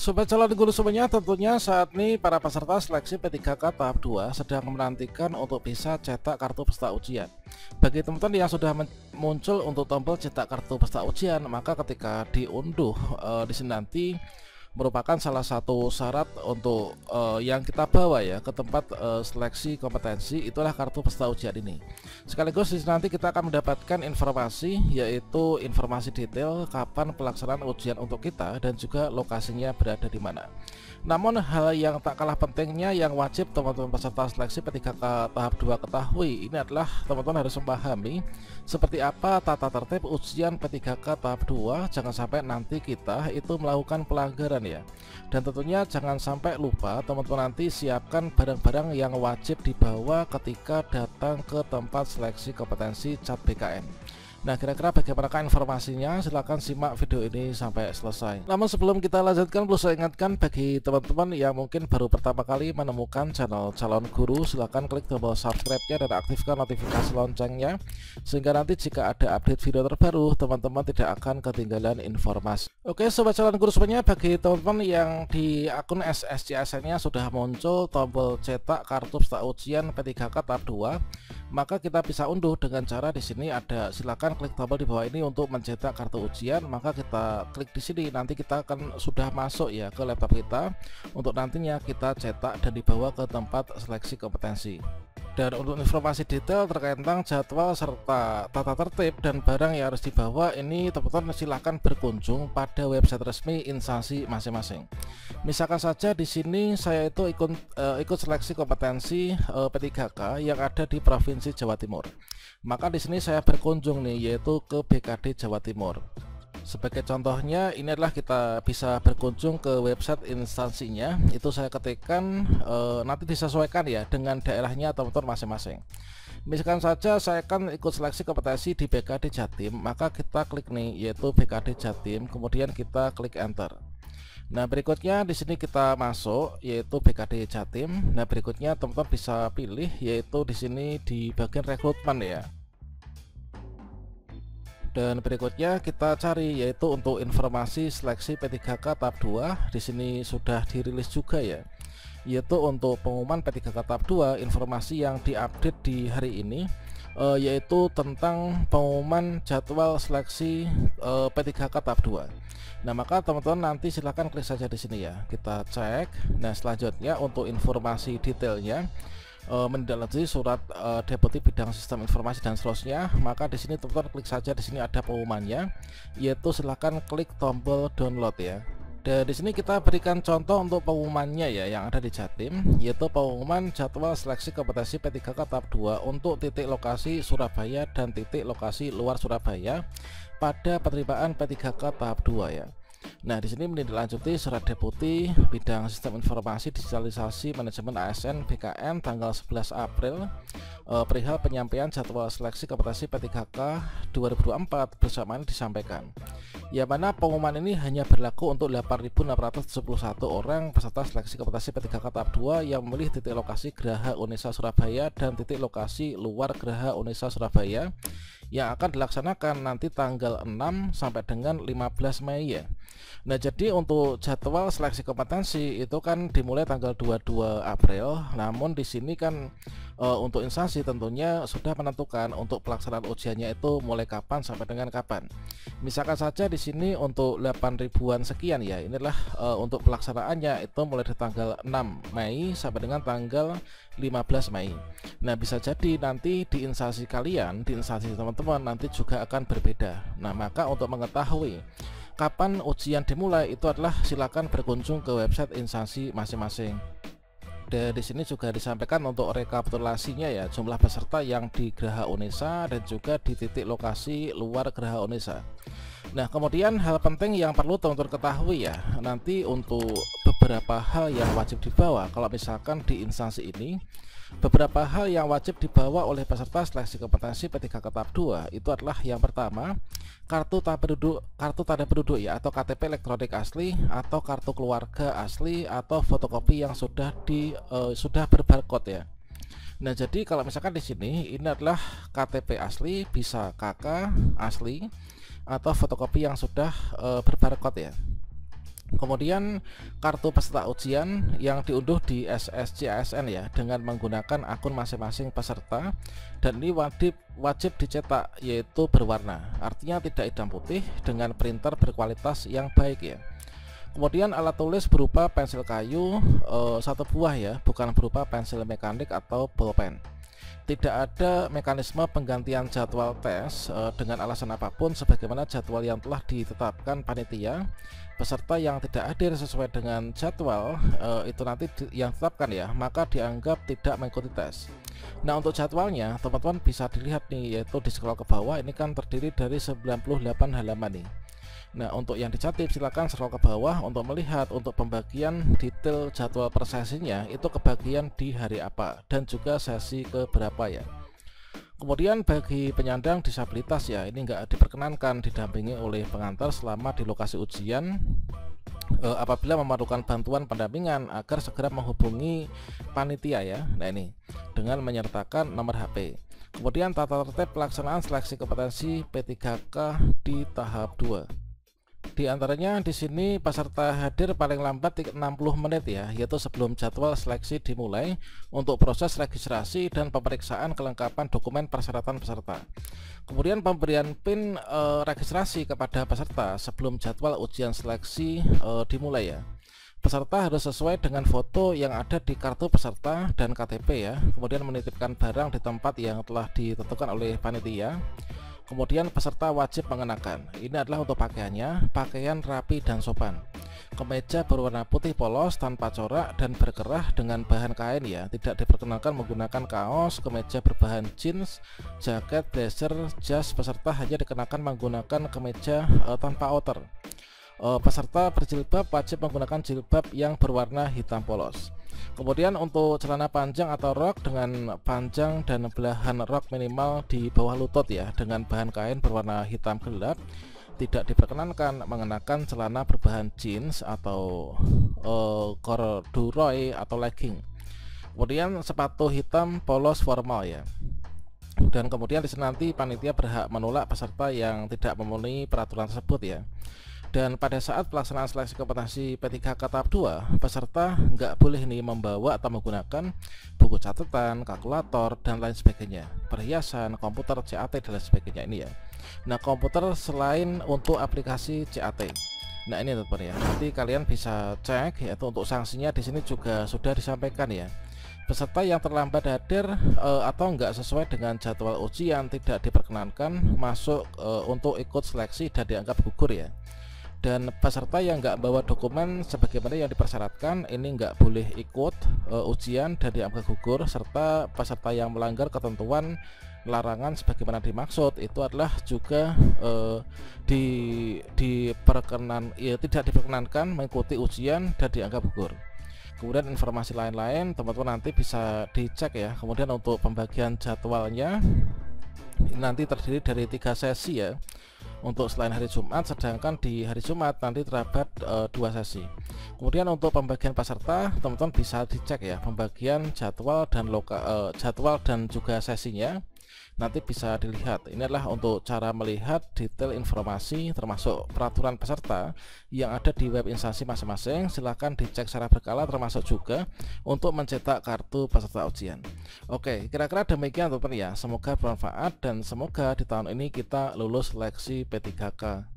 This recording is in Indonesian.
Sobat calon guru semuanya, tentunya saat ini para peserta seleksi P3K tahap 2 sedang menantikan untuk bisa cetak kartu peserta ujian. Bagi teman-teman yang sudah muncul untuk tombol cetak kartu peserta ujian, maka ketika diunduh di sini nanti merupakan salah satu syarat untuk yang kita bawa ya ke tempat seleksi kompetensi, itulah kartu peserta ujian ini. Sekaligus nanti kita akan mendapatkan informasi, yaitu informasi detail kapan pelaksanaan ujian untuk kita dan juga lokasinya berada di mana. Namun hal yang tak kalah pentingnya yang wajib teman-teman peserta seleksi P3K tahap 2 ketahui, ini adalah teman-teman harus memahami seperti apa tata tertib ujian P3K tahap 2. Jangan sampai nanti kita itu melakukan pelanggaran ya. Dan tentunya jangan sampai lupa teman-teman nanti siapkan barang-barang yang wajib dibawa ketika datang ke tempat seleksi kompetensi CAT BKN. Nah, kira-kira bagaimanakah informasinya? Silahkan simak video ini sampai selesai. Namun sebelum kita lanjutkan, perlu saya ingatkan bagi teman-teman yang mungkin baru pertama kali menemukan channel Calon Guru, silahkan klik tombol subscribe-nya dan aktifkan notifikasi loncengnya, sehingga nanti jika ada update video terbaru, teman-teman tidak akan ketinggalan informasi. Oke, Sobat Calon Guru semuanya, bagi teman-teman yang di akun SSCSN-nya sudah muncul tombol cetak kartu peserta ujian P3K tahap 2, maka kita bisa unduh dengan cara di sini ada, silakan klik tombol di bawah ini untuk mencetak kartu ujian, maka kita klik di sini, nanti kita akan sudah masuk ya ke laptop kita untuk nantinya kita cetak dan dibawa ke tempat seleksi kompetensi. Dan untuk informasi detail terkait tentang jadwal serta tata tertib dan barang yang harus dibawa, ini teman-teman silahkan berkunjung pada website resmi instansi masing-masing. Misalkan saja di sini saya itu ikut seleksi kompetensi P3K yang ada di Provinsi Jawa Timur. Maka di sini saya berkunjung nih, yaitu ke BKD Jawa Timur. Sebagai contohnya, ini adalah kita bisa berkunjung ke website instansinya. Itu saya ketikkan, nanti disesuaikan ya dengan daerahnya teman-teman masing-masing. Misalkan saja saya kan ikut seleksi kompetensi di BKD Jatim, maka kita klik nih, yaitu BKD Jatim, kemudian kita klik enter. Nah, berikutnya di sini kita masuk, yaitu BKD Jatim. Nah, berikutnya teman-teman bisa pilih, yaitu di sini di bagian rekrutmen ya. Dan berikutnya kita cari, yaitu untuk informasi seleksi P3K tahap 2. Di sini sudah dirilis juga ya, yaitu untuk pengumuman P3K tahap 2, informasi yang diupdate di hari ini, yaitu tentang pengumuman jadwal seleksi P3K tahap 2. Nah, maka teman-teman nanti silahkan klik saja di sini ya, kita cek. Nah, selanjutnya untuk informasi detailnya, menindaklanjuti surat Deputi Bidang Sistem Informasi dan seterusnya, maka di sini teman-teman klik saja, di sini ada pengumumannya, yaitu silahkan klik tombol download ya. Dan di sini kita berikan contoh untuk pengumumannya ya, yang ada di Jatim, yaitu pengumuman jadwal seleksi kompetensi P3K tahap 2 untuk titik lokasi Surabaya dan titik lokasi luar Surabaya pada penerimaan P3K tahap 2 ya. Nah, di sini menindaklanjuti surat Deputi Bidang Sistem Informasi Digitalisasi Manajemen ASN BKN tanggal 11 April perihal penyampaian jadwal seleksi kompetensi P3K 2024 bersamaan disampaikan. Yang mana pengumuman ini hanya berlaku untuk 8.671 orang peserta seleksi kompetensi P3K tahap 2 yang memilih titik lokasi Geraha Unesa Surabaya dan titik lokasi luar Geraha Unesa Surabaya yang akan dilaksanakan nanti tanggal 6 sampai dengan 15 Mei ya. Nah, jadi untuk jadwal seleksi kompetensi itu kan dimulai tanggal 22 April. Namun di sini kan untuk instansi tentunya sudah menentukan untuk pelaksanaan ujiannya itu mulai kapan sampai dengan kapan. Misalkan saja di sini untuk 8.000-an sekian ya. Inilah untuk pelaksanaannya itu mulai dari tanggal 6 Mei sampai dengan tanggal 15 Mei. Nah, bisa jadi nanti di instansi kalian, di instansi teman-teman nanti juga akan berbeda. Nah, maka untuk mengetahui kapan ujian dimulai itu adalah silakan berkunjung ke website instansi masing-masing. Dan di sini juga disampaikan untuk rekapitulasinya ya, jumlah peserta yang di Geraha Unesa dan juga di titik lokasi luar Geraha Unesa. Nah, kemudian hal penting yang perlu teman-teman ketahui ya, nanti untuk beberapa hal yang wajib dibawa kalau misalkan di instansi ini, beberapa hal yang wajib dibawa oleh peserta seleksi kompetensi P3K tahap 2 itu adalah yang pertama, kartu tanda penduduk ya, atau KTP elektronik asli, atau kartu keluarga asli, atau fotokopi yang sudah berbarcode ya. Nah, jadi kalau misalkan di sini ini adalah KTP asli, bisa KK asli, atau fotokopi yang sudah berbarcode ya. Kemudian kartu peserta ujian yang diunduh di SSCASN ya dengan menggunakan akun masing-masing peserta, dan ini wajib dicetak yaitu berwarna, artinya tidak hitam putih, dengan printer berkualitas yang baik ya. Kemudian alat tulis berupa pensil kayu 1 buah ya, bukan berupa pensil mekanik atau bolpen. Tidak ada mekanisme penggantian jadwal tes dengan alasan apapun sebagaimana jadwal yang telah ditetapkan panitia. Peserta yang tidak hadir sesuai dengan jadwal itu nanti yang ditetapkan ya, maka dianggap tidak mengikuti tes. Nah, untuk jadwalnya teman-teman bisa dilihat nih, yaitu di scroll ke bawah, ini kan terdiri dari 98 halaman nih. Nah, untuk yang dicatat silakan scroll ke bawah untuk melihat untuk pembagian detail jadwal per sesinya itu kebagian di hari apa dan juga sesi ke berapa ya. Kemudian bagi penyandang disabilitas ya, ini nggak diperkenankan didampingi oleh pengantar selama di lokasi ujian. Apabila memerlukan bantuan pendampingan agar segera menghubungi panitia ya. Nah, ini dengan menyertakan nomor HP. Kemudian tata tertib pelaksanaan seleksi kompetensi P3K di tahap 2. Di antaranya di sini peserta hadir paling lambat 60 menit ya, yaitu sebelum jadwal seleksi dimulai untuk proses registrasi dan pemeriksaan kelengkapan dokumen persyaratan peserta. Kemudian pemberian PIN registrasi kepada peserta sebelum jadwal ujian seleksi dimulai ya. Peserta harus sesuai dengan foto yang ada di kartu peserta dan KTP ya. Kemudian menitipkan barang di tempat yang telah ditentukan oleh panitia. Kemudian peserta wajib mengenakan, ini adalah untuk pakaiannya, pakaian rapi dan sopan. Kemeja berwarna putih polos tanpa corak dan berkerah dengan bahan kain ya. Tidak diperkenankan menggunakan kaos, kemeja berbahan jeans, jaket, blazer, jas. Peserta hanya dikenakan menggunakan kemeja tanpa outer. Peserta berjilbab wajib menggunakan jilbab yang berwarna hitam polos. Kemudian untuk celana panjang atau rok dengan panjang dan belahan rok minimal di bawah lutut ya, dengan bahan kain berwarna hitam gelap. Tidak diperkenankan mengenakan celana berbahan jeans atau corduroy atau legging. Kemudian sepatu hitam polos formal ya. Dan kemudian di sini nanti panitia berhak menolak peserta yang tidak memenuhi peraturan tersebut ya. Dan pada saat pelaksanaan seleksi kompetensi P3K tahap 2, peserta nggak boleh nih membawa atau menggunakan buku catatan, kalkulator, dan lain sebagainya, perhiasan, komputer, CAT, dan lain sebagainya ini ya. Nah, komputer selain untuk aplikasi CAT. Nah, ini teman-teman ya, nanti kalian bisa cek yaitu untuk sanksinya di sini juga sudah disampaikan ya. Peserta yang terlambat hadir atau nggak sesuai dengan jadwal ujian tidak diperkenankan masuk untuk ikut seleksi dan dianggap gugur ya. Dan peserta yang nggak bawa dokumen sebagaimana yang dipersyaratkan ini nggak boleh ikut ujian dan dianggap gugur, serta peserta yang melanggar ketentuan larangan sebagaimana dimaksud itu adalah juga tidak diperkenankan mengikuti ujian dan dianggap gugur. Kemudian informasi lain-lain teman-teman nanti bisa dicek ya. Kemudian untuk pembagian jadwalnya ini nanti terdiri dari 3 sesi ya untuk selain hari Jumat, sedangkan di hari Jumat nanti terdapat 2 sesi. Kemudian untuk pembagian peserta teman-teman bisa dicek ya, pembagian jadwal dan juga sesinya nanti bisa dilihat. Ini adalah untuk cara melihat detail informasi termasuk peraturan peserta yang ada di web instansi masing-masing. Silahkan dicek secara berkala, termasuk juga untuk mencetak kartu peserta ujian. Oke, kira-kira demikian teman-teman ya. Semoga bermanfaat dan semoga di tahun ini kita lulus seleksi P3K.